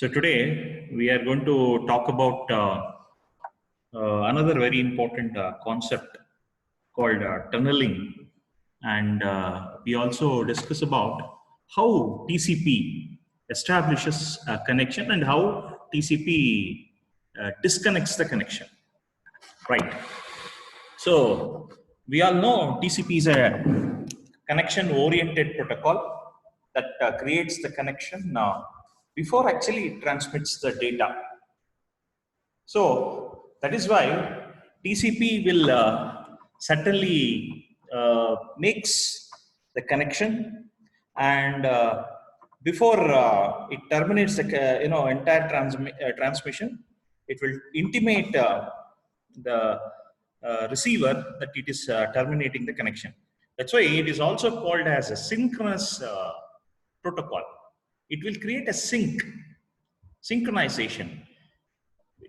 So today we are going to talk about another very important concept called tunneling, and we also discuss about how TCP establishes a connection and how TCP disconnects the connection. Right. So we all know TCP is a connection-oriented protocol that creates the connection before actually it transmits the data. So that is why TCP will certainly makes the connection, and before it terminates the entire transmission, it will intimate the receiver that it is terminating the connection. That's why it is also called as a synchronous protocol. It will create a synchronization,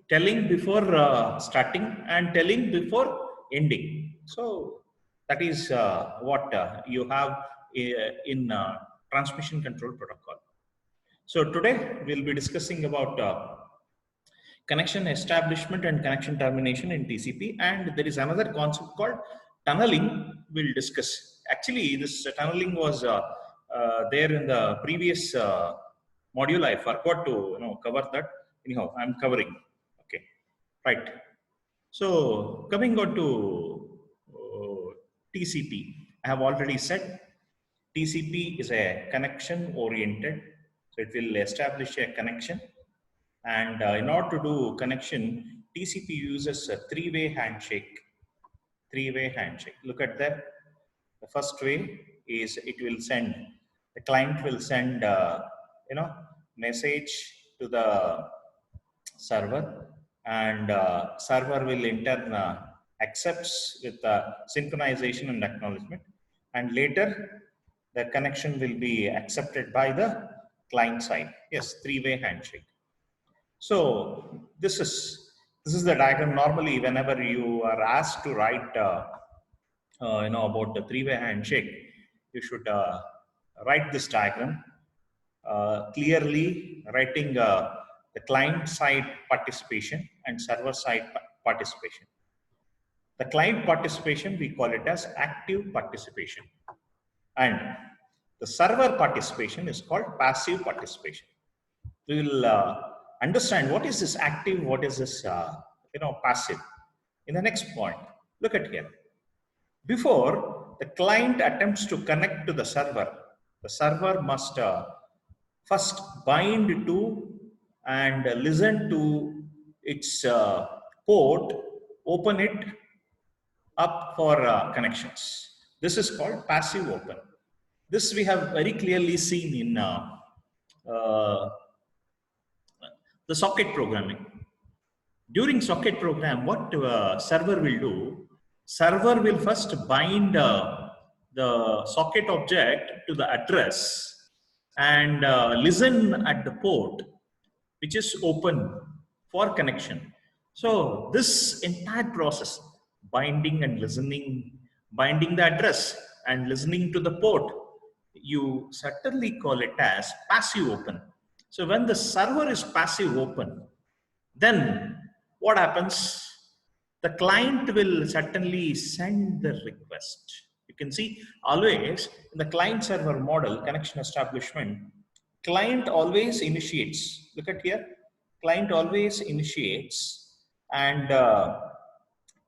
telling before starting and telling before ending. So that is what you have in transmission control protocol. So today we'll be discussing about connection establishment and connection termination in TCP, and there is another concept called tunneling we'll discuss. Actually, this tunneling was there in the previous module. I forgot to cover that. Anyhow, I'm covering. Okay, right. So coming on to TCP, I have already said TCP is a connection oriented. So it will establish a connection. And in order to do connection, TCP uses a three-way handshake. Three-way handshake. Look at that. The first way is it will send, the client will send, message to the server, and server will in turn accepts with synchronization and acknowledgement, and later the connection will be accepted by the client side. Yes, three-way handshake. So this is the diagram. Normally, whenever you are asked to write, about the three-way handshake, you should write this diagram clearly, writing the client side participation and server side participation. The client participation, we call it as active participation, and the server participation is called passive participation. We will understand what is this active, what is this passive in the next point. Look at here. Before the client attempts to connect to the server must first bind to and listen to its port, open it up for connections. This is called passive open. This we have very clearly seen in the socket programming. During socket program, what server will do, server will first bind the socket object to the address and listen at the port which is open for connection. So this entire process, binding and listening, binding the address and listening to the port, you certainly call it as passive open. So when the server is passive open, then what happens? The client will certainly send the request. You can see always in the client server model, connection establishment, client always initiates. Look at here, client always initiates, and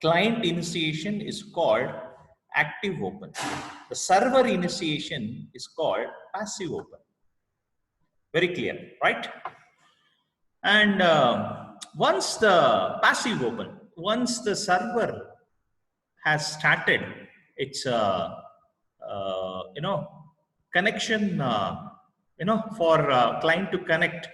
client initiation is called active open. The server initiation is called passive open. Very clear, right? And once the passive open, once the server has started its connection, for client to connect,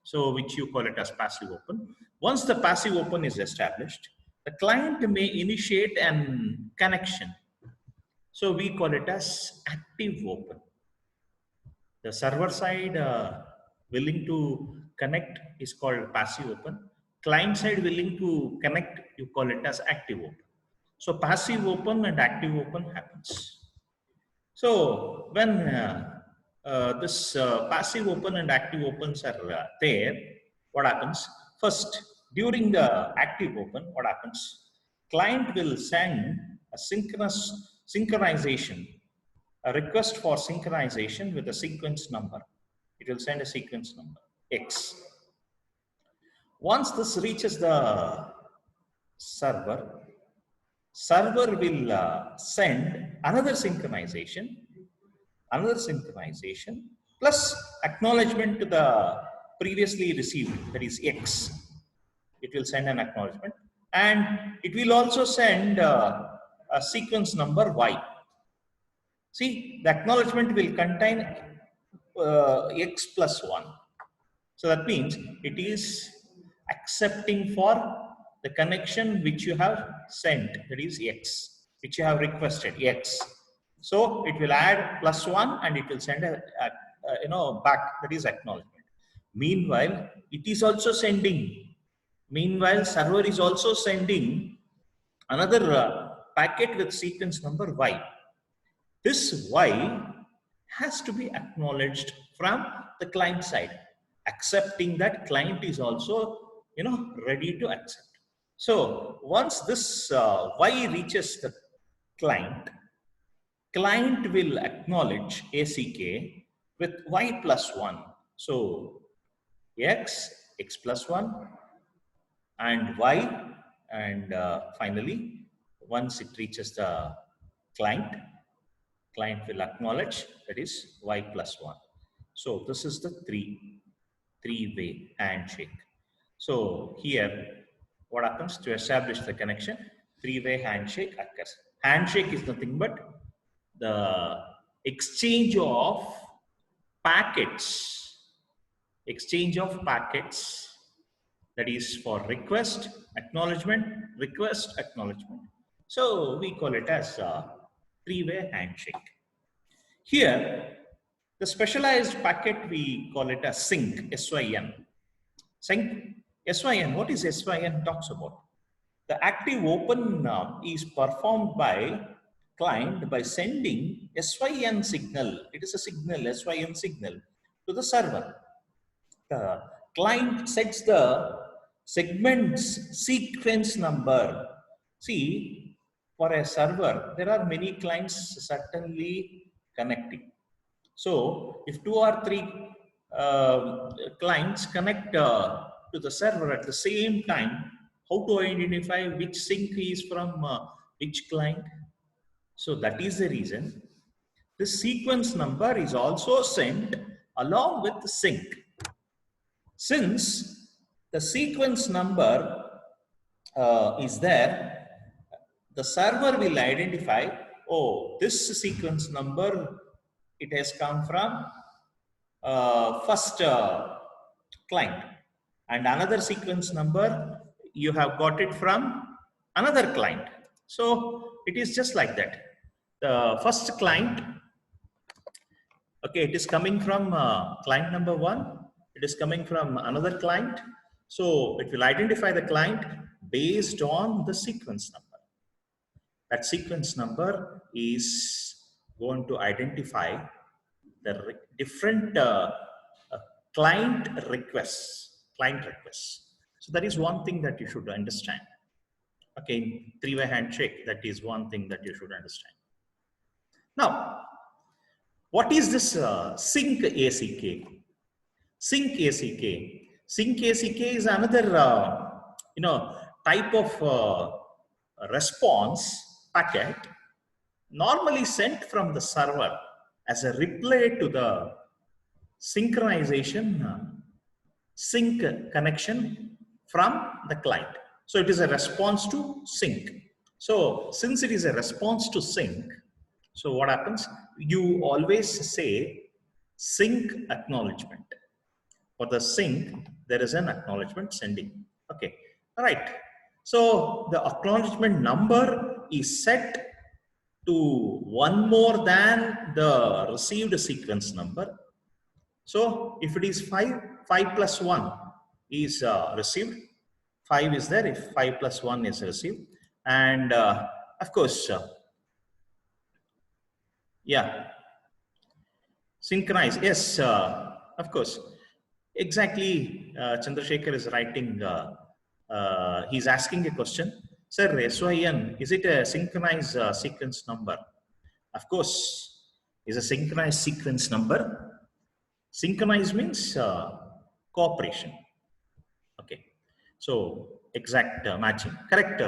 so which you call it as passive open. Once the passive open is established, the client may initiate an connection. So we call it as active open. The server side willing to connect is called passive open. Client side willing to connect, you call it as active open. So passive open and active open happens. So when this passive open and active opens are there, what happens? First, during the active open, what happens? Client will send a synchronization, a request for synchronization with a sequence number. It will send a sequence number, X. Once this reaches the server will send another synchronization plus acknowledgement to the previously received, that is X. It will send an acknowledgement, and it will also send a sequence number Y. See, the acknowledgement will contain X plus 1. So that means it is accepting for the connection which you have sent, that is X, which you have requested, X. So it will add plus 1 and it will send a back, that is acknowledgement. Meanwhile, it is also sending. Meanwhile, server is also sending another packet with sequence number Y. This Y has to be acknowledged from the client side, accepting that client is also ready to accept. So once this Y reaches the client will acknowledge ACK with Y plus 1. So X plus 1 and Y, and finally once it reaches the client will acknowledge, that is Y plus 1. So this is the three-way handshake. So here what happens to establish the connection? Three-way handshake occurs. Handshake is nothing but the exchange of packets, that is for request, acknowledgement, request, acknowledgement. So we call it as a three-way handshake. Here, the specialized packet, we call it a sync, SYN. Sync, SYN, what is SYN talks about? The active open is performed by client by sending SYN signal. It is a signal, SYN signal, to the server. The client sets the segment's sequence number. See, for a server, there are many clients certainly connecting. So if 2 or 3 clients connect to the server at the same time, how to identify which sync is from which client? So that is the reason this sequence number is also sent along with the sync. Since the sequence number is there, the server will identify, oh, this sequence number, it has come from first client, and another sequence number you have got it from another client. So it is just like that. The first client, okay, it is coming from client number 1, it is coming from another client. So it will identify the client based on the sequence number. That sequence number is going to identify the different client requests. So that is one thing that you should understand. Okay, three-way handshake, that is one thing that you should understand. Now, what is this sync ACK? Sync ACK is another type of response packet normally sent from the server as a reply to the synchronization sync connection from the client. So it is a response to sync. So since it is a response to sync, so what happens? You always say sync acknowledgement. For the sync, there is an acknowledgement sending. Okay, all right. So the acknowledgement number is set to one more than the received sequence number. So if it is 5 plus 1 is received, 5 is there if 5 plus 1 is received, and of course, yeah. Synchronize. Yes, of course. Exactly. Chandrasekhar is writing, he's asking a question. Sir, SYN, is it a synchronized sequence number? Of course, is a synchronized sequence number. Synchronize means cooperation. Okay. So exact matching. Correct.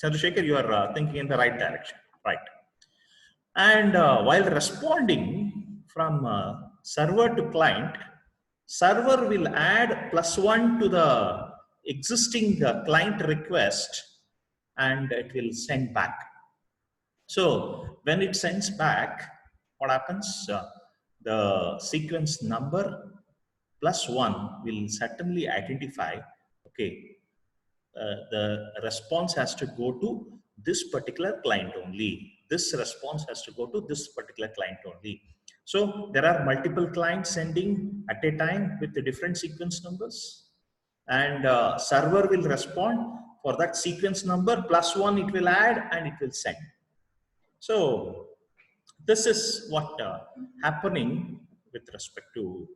Chandrasekhar, you are thinking in the right direction. Right. And while responding from server to client, server will add +1 to the existing client request and it will send back. So when it sends back, what happens? The sequence number +1 will certainly identify, okay, the response has to go to this particular client only. This response has to go to this particular client only. So there are multiple clients sending at a time with the different sequence numbers, and server will respond for that sequence number +1 it will add and it will send. So this is what happening with respect to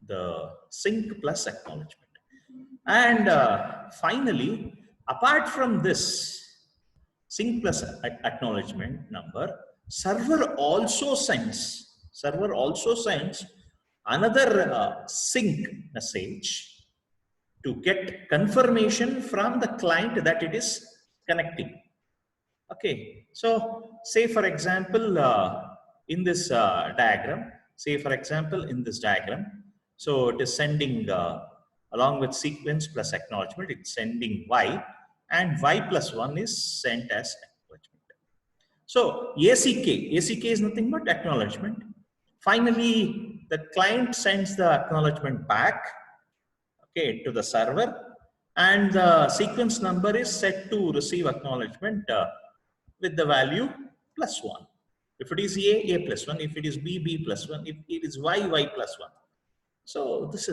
the sync plus acknowledgement. And finally, apart from this sync plus acknowledgement number, server also sends another sync message to get confirmation from the client that it is connecting. Okay, so say for example, in this diagram, so it is sending along with sequence plus acknowledgement, it's sending Y, and Y +1 is sent as acknowledgement. So ACK is nothing but acknowledgement. Finally, the client sends the acknowledgement back, okay, to the server, and the sequence number is set to receive acknowledgement with the value +1. If it is A +1, if it is B +1, if it is Y +1. So this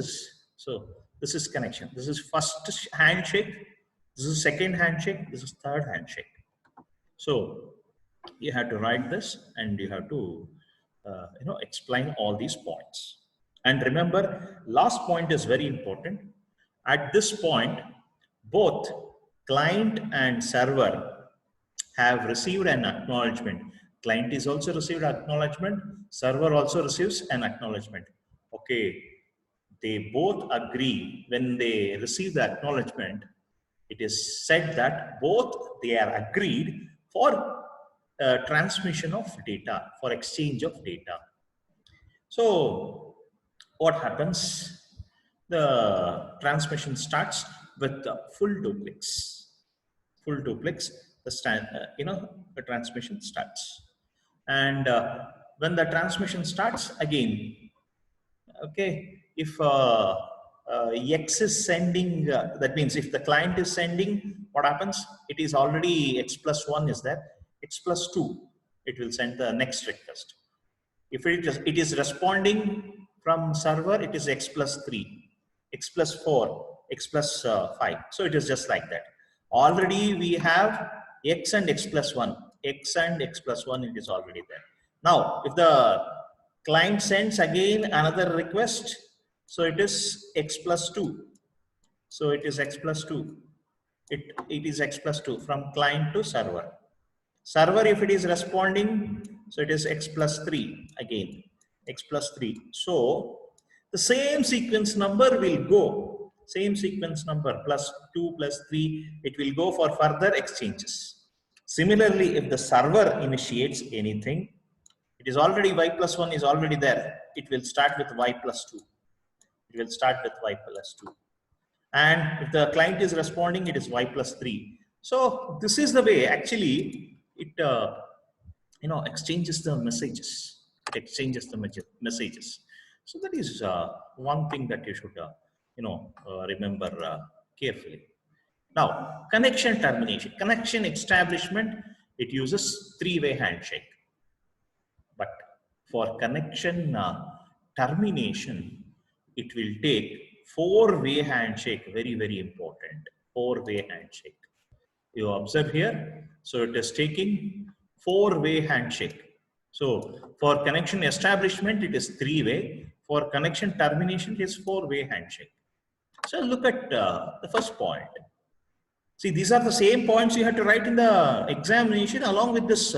is connection. This is first handshake. This is second handshake. This is third handshake. So you have to write this and you have to explain all these points. And remember, last point is very important. At this point, both client and server have received an acknowledgement. Client is also received acknowledgement. Server also receives an acknowledgement. Okay, they both agree. When they receive the acknowledgement, it is said that both they are agreed for transmission of data, for exchange of data. So what happens? The transmission starts with full duplex. The transmission starts. And when the transmission starts, again, okay, if X is sending, that means if the client is sending, what happens? It is already X +1 is there, X +2, it will send the next request. If it is responding from server, it is X +3, X +4, X +5. So it is just like that. Already we have X and X +1, X and X +1, it is already there. Now, if the client sends again another request, so it is X +2. So it is X +2. It is X +2 from client to server. Server, if it is responding, so it is X +3 again, X +3. So the same sequence number will go, same sequence number +2 +3, it will go for further exchanges. Similarly, if the server initiates anything, it is already Y +1 is already there. It will start with Y +2. It will start with Y +2. And if the client is responding, it is Y +3. So this is the way actually it exchanges the messages. It exchanges the messages. So that is one thing that you should remember carefully. Now, connection termination, connection establishment, it uses three-way handshake. But for connection termination, it will take four-way handshake, very, very important, four-way handshake. You observe here, so it is taking four-way handshake. So for connection establishment, it is 3-way. For connection termination, it is 4-way handshake. So look at the first point. See, these are the same points you have to write in the examination along with this,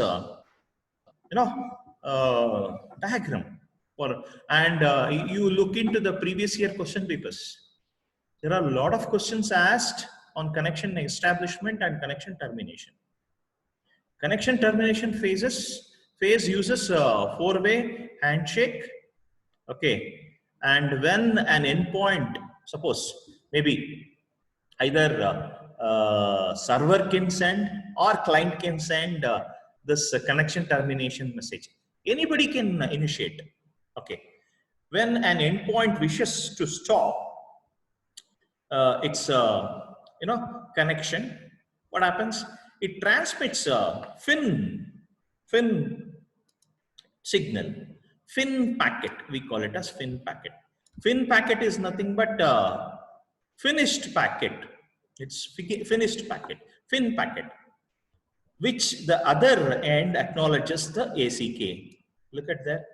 diagram. You look into the previous year question papers. There are a lot of questions asked on connection establishment and connection termination. Connection termination phase uses a 4-way handshake. Okay, and when an endpoint, suppose maybe either server can send or client can send this connection termination message. Anybody can initiate. Okay, when an endpoint wishes to stop its connection, what happens? It transmits a fin signal, fin packet. We call it as fin packet. Fin packet is nothing but finished packet. It's finished packet, fin packet, which the other end acknowledges the ACK. Look at that.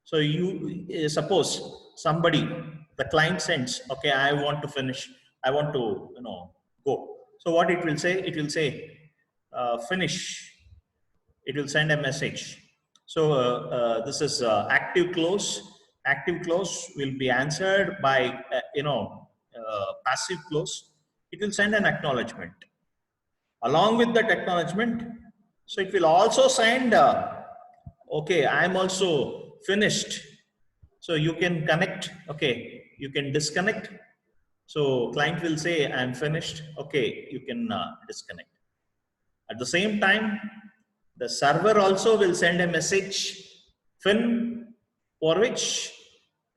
So you suppose somebody, the client sends, okay, I want to finish, I want to go. So what it will say? It will say finish. It will send a message. So this is active close. Active close will be answered by passive close. It will send an acknowledgement. Along with that acknowledgement, so it will also send okay, I am also finished. So you can connect, okay, you can disconnect. So client will say, I am finished. Okay, you can disconnect. At the same time, the server also will send a message, fin, for which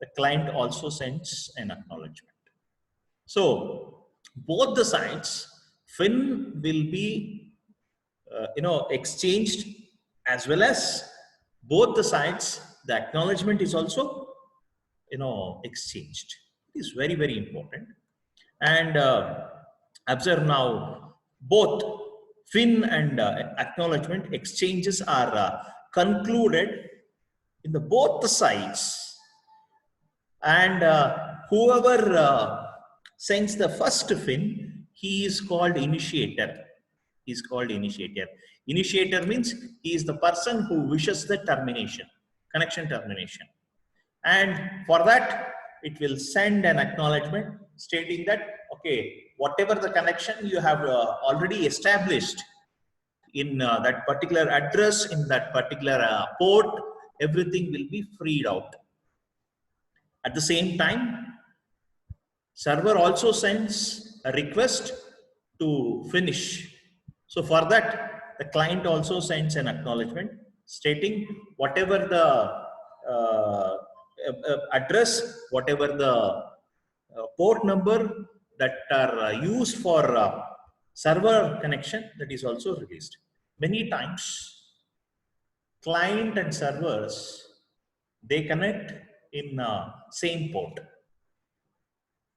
the client also sends an acknowledgement. So both the sides, fin will be exchanged, as well as both the sides, the acknowledgement is also exchanged. It is very, very important. And observe now, both fin and acknowledgement exchanges are concluded in the both the sides, and whoever sends the first fin, he is called initiator. He is called initiator. Initiator means he is the person who wishes the termination, connection termination. And for that, it will send an acknowledgement stating that, okay, whatever the connection you have already established in that particular address, in that particular port, everything will be freed out. At the same time, server also sends a request to finish. So for that, the client also sends an acknowledgement stating whatever the address, whatever the port number that are used for server connection, that is also released. Many times, client and servers, they connect in same port.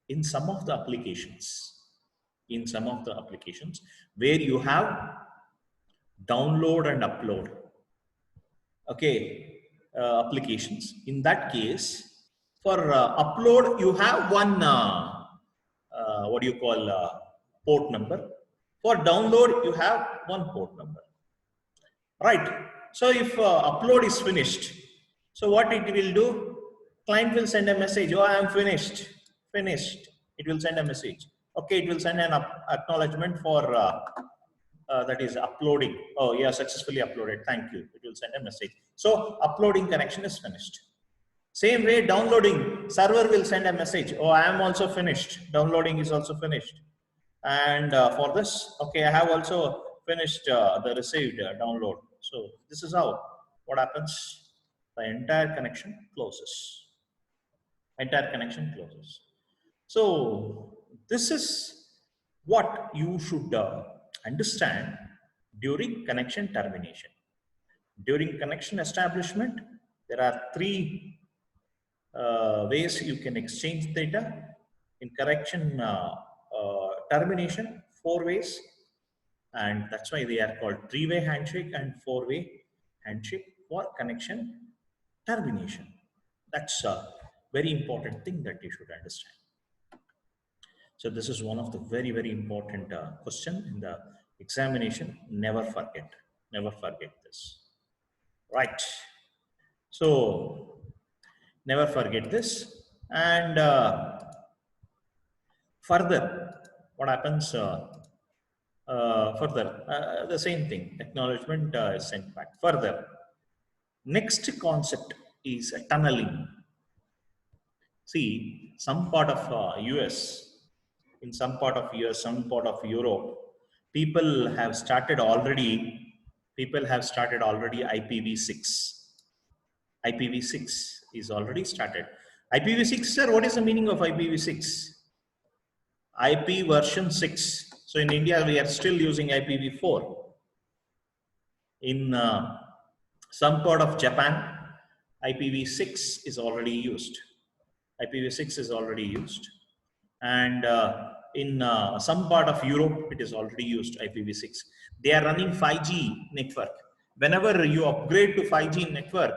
In some of the applications, where you have download and upload, okay, applications. In that case, for upload, you have one what do you call port number. For download, you have one port number, right? So if upload is finished, so what it will do? Client will send a message. Oh, I am finished. It will send a message. Okay, it will send an acknowledgement for that is uploading. Oh, yeah, successfully uploaded. Thank you. It will send a message. So uploading connection is finished. Same way, downloading, server will send a message. Oh, I am also finished. Downloading is also finished. And for this, okay, I have also finished the received download. So this is how what happens. The entire connection closes. Entire connection closes. So this is what you should understand during connection termination. During connection establishment, there are 3 ways you can exchange data. In connection termination, 4 ways, and that's why they are called 3-way handshake and 4-way handshake. for connection termination. That's a very important thing that you should understand. So this is one of the very, very important question in the examination. Never forget this. Right. So never forget this. And further, what happens further? The same thing. Acknowledgement is sent back. Further, next concept is tunneling. See, some part of US, in some part of US, some part of Europe, people have started already IPv6. IPv6 is already started. IPv6, sir, what is the meaning of IPv6? IP version 6. So in India, we are still using IPv4. In some part of Japan, IPv6 is already used. IPv6 is already used. And in some part of Europe, it is already used, IPv6. They are running 5G network. Whenever you upgrade to 5G network,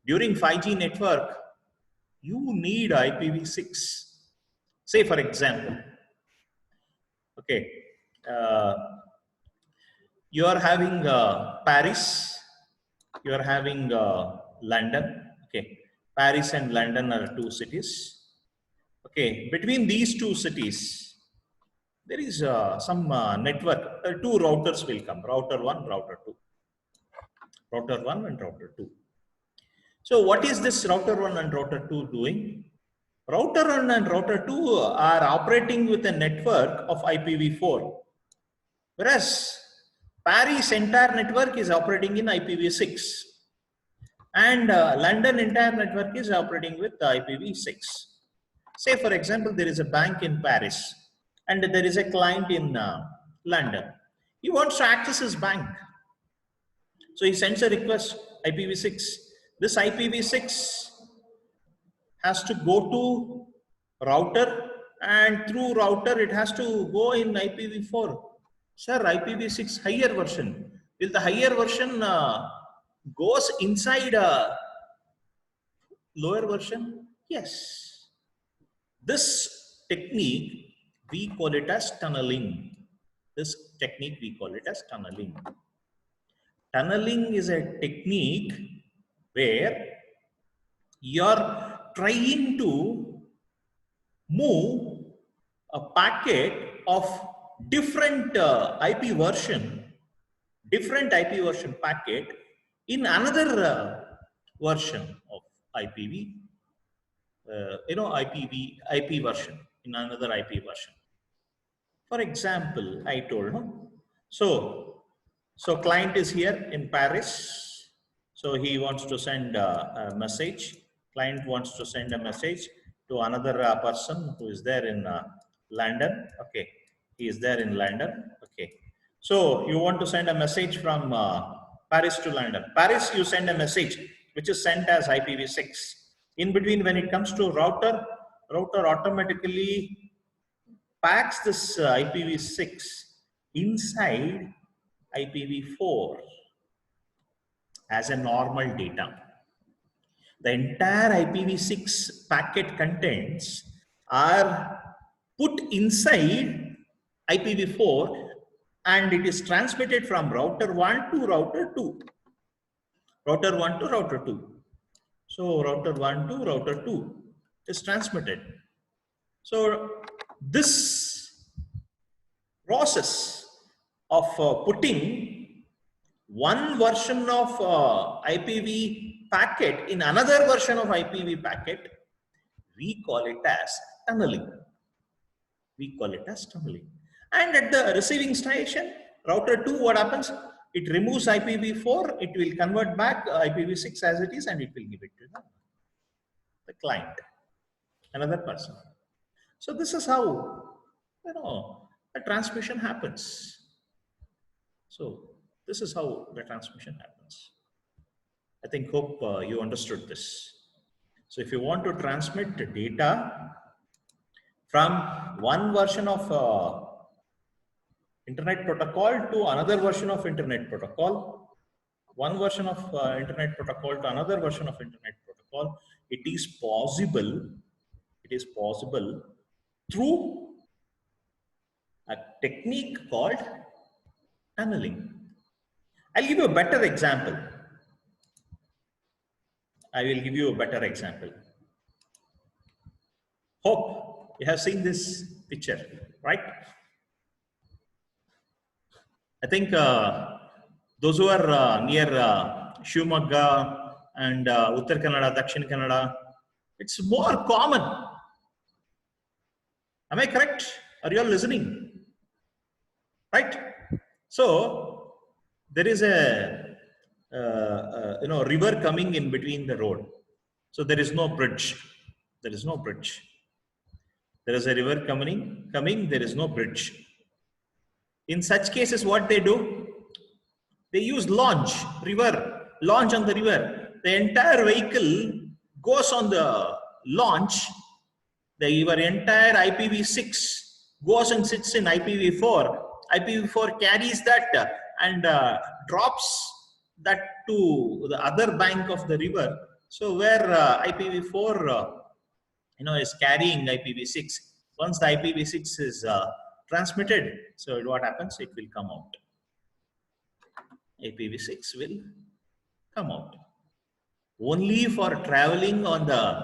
during 5G network, you need IPv6. Say for example, okay, you are having Paris, you are having London, okay. Paris and London are two cities. Okay, between these two cities, there is some network. Two routers will come, router 1, router 2. Router 1 and router 2. So what is this router 1 and router 2 doing? Router 1 and router 2 are operating with a network of IPv4. Whereas Paris entire network is operating in IPv6. And London entire network is operating with IPv6. Say for example, there is a bank in Paris and there is a client in London. He wants to access his bank. So he sends a request, IPv6. This IPv6 has to go to router, and through router it has to go in IPv4. Sir, IPv6 higher version. Will the higher version goes inside a lower version? Yes. This technique, we call it as tunneling. This technique, we call it as tunneling. Tunneling is a technique where you're trying to move a packet of different IP version packet in another version of IPv, IP version, in another IP version. For example, I told, no? So client is here in Paris. So he wants to send a message. Client wants to send a message to another person who is there in London. Okay, he is there in London. Okay, so you want to send a message from Paris to London. Paris, you send a message which is sent as IPv6. In between, when it comes to router automatically packs this IPv6 inside IPv4 as a normal data. The entire IPv6 packet contents are put inside IPv4 and it is transmitted from router 1 to router 2. Router 1 to router 2. So router 1 to router 2 is transmitted. So this process of putting one version of IPv packet in another version of IPv packet, we call it as tunneling. We call it as tunneling. And at the receiving station, router 2, what happens? It removes IPv4, it will convert back IPv6 as it is, and it will give it to the client, another person. So this is how, the transmission happens. So this is how the transmission happens. I think, hope you understood this. So if you want to transmit the data from one version of Internet protocol to another version of Internet protocol, one version of internet protocol to another version of internet protocol, it is possible through a technique called tunneling. I'll give you a better example. I will give you a better example. Hope you have seen this picture, right? I think those who are near Shivamogga and Uttar Kannada, Dakshin Kannada, it's more common. Am I correct? Are you all listening? Right? So there is a river coming in between the road. So there is no bridge. There is no bridge. There is a river coming. There is no bridge. In such cases, what they do? They use launch on the river. The entire vehicle goes on the launch. Your entire IPv6 goes and sits in IPv4. IPv4 carries that and drops that to the other bank of the river. So where IPv4 is carrying IPv6. Once the IPv6 is transmitted, so what happens? It will come out. IPv6 will come out. Only for traveling on the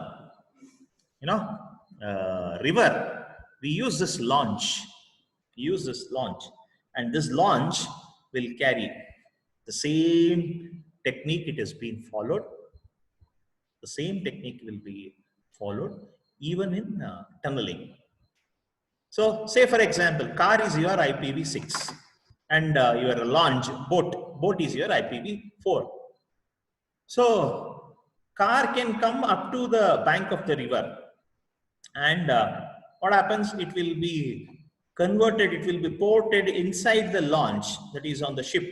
river, we use this launch. And this launch will carry the same technique. It has been followed. The same technique will be followed even in tunneling. So say for example, car is your IPv6 and your launch boat is your IPv4. So car can come up to the bank of the river, and what happens? It will be converted, it will be ported inside the launch that is on the ship,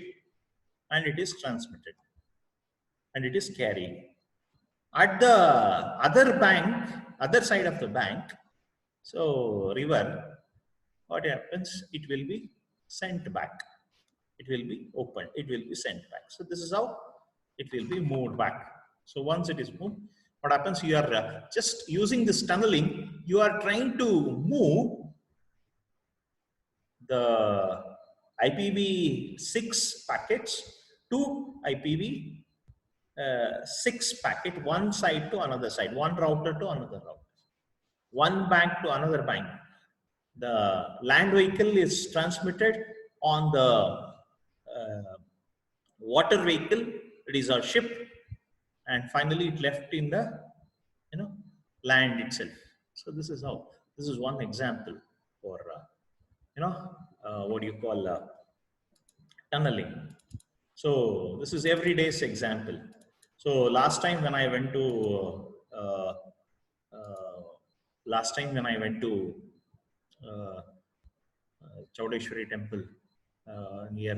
and it is transmitted and it is carried. At the other side of the bank, so river, what happens? It will be sent back. It will be opened. It will be sent back. So this is how it will be moved back. So once it is moved, what happens? You are just using this tunneling. You are trying to move the IPv6 packets to IPv6 packet, one side to another side, one router to another router, one bank to another bank. The land vehicle is transmitted on the water vehicle. It is our ship, and finally it left in the land itself. So this is how. This is one example for what do you call tunneling. So this is everyday's example. So last time when I went to Chaudeshwari temple near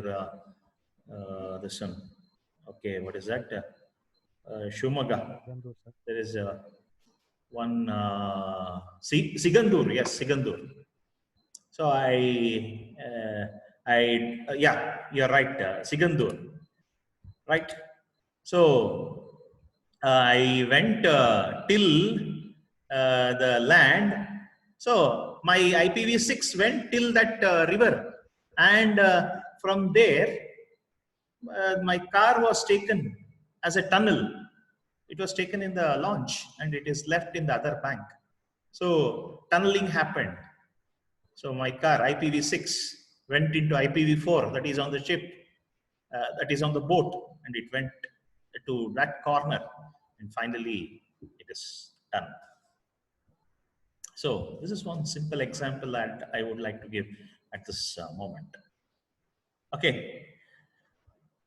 this one. Okay, what is that? Shivamogga. There is one Sigandur. Yes, Sigandur. So yeah, you're right, Sigandur, right? So I went till the land. So my IPv6 went till that river, and from there my car was taken as a tunnel. It was taken in the launch and it is left in the other bank. So tunneling happened. So my car IPv6 went into IPv4, that is on the ship, that is on the boat, and it went to that corner, and finally it is done. So this is one simple example that I would like to give at this moment. Okay.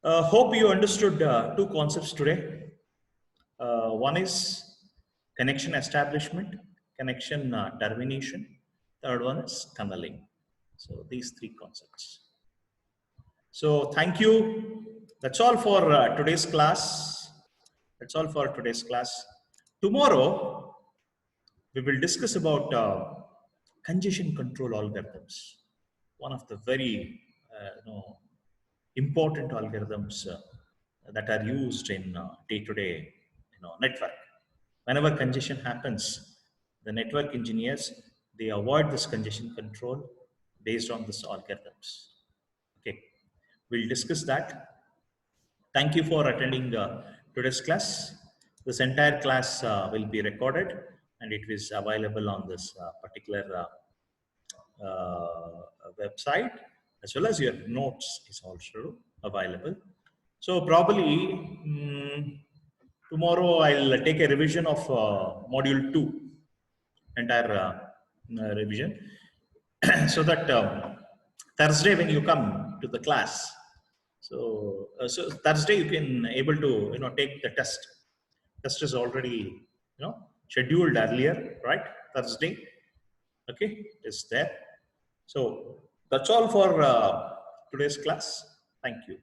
Hope you understood two concepts today. One is connection establishment, connection termination. Third one is tunneling. So these three concepts. So thank you. That's all for today's class. That's all for today's class. Tomorrow we will discuss about congestion control algorithms. One of the very important algorithms that are used in day-to-day network. Whenever congestion happens, the network engineers, they avoid this congestion control based on this algorithms. Okay, we'll discuss that. Thank you for attending today's class. This entire class will be recorded and it is available on this particular website, as well as your notes is also available. So probably tomorrow I'll take a revision of module 2, entire revision, so that Thursday when you come to the class, so Thursday you can able to take the test. Test is already scheduled earlier, right? Thursday, okay, is there. So that's all for today's class. Thank you.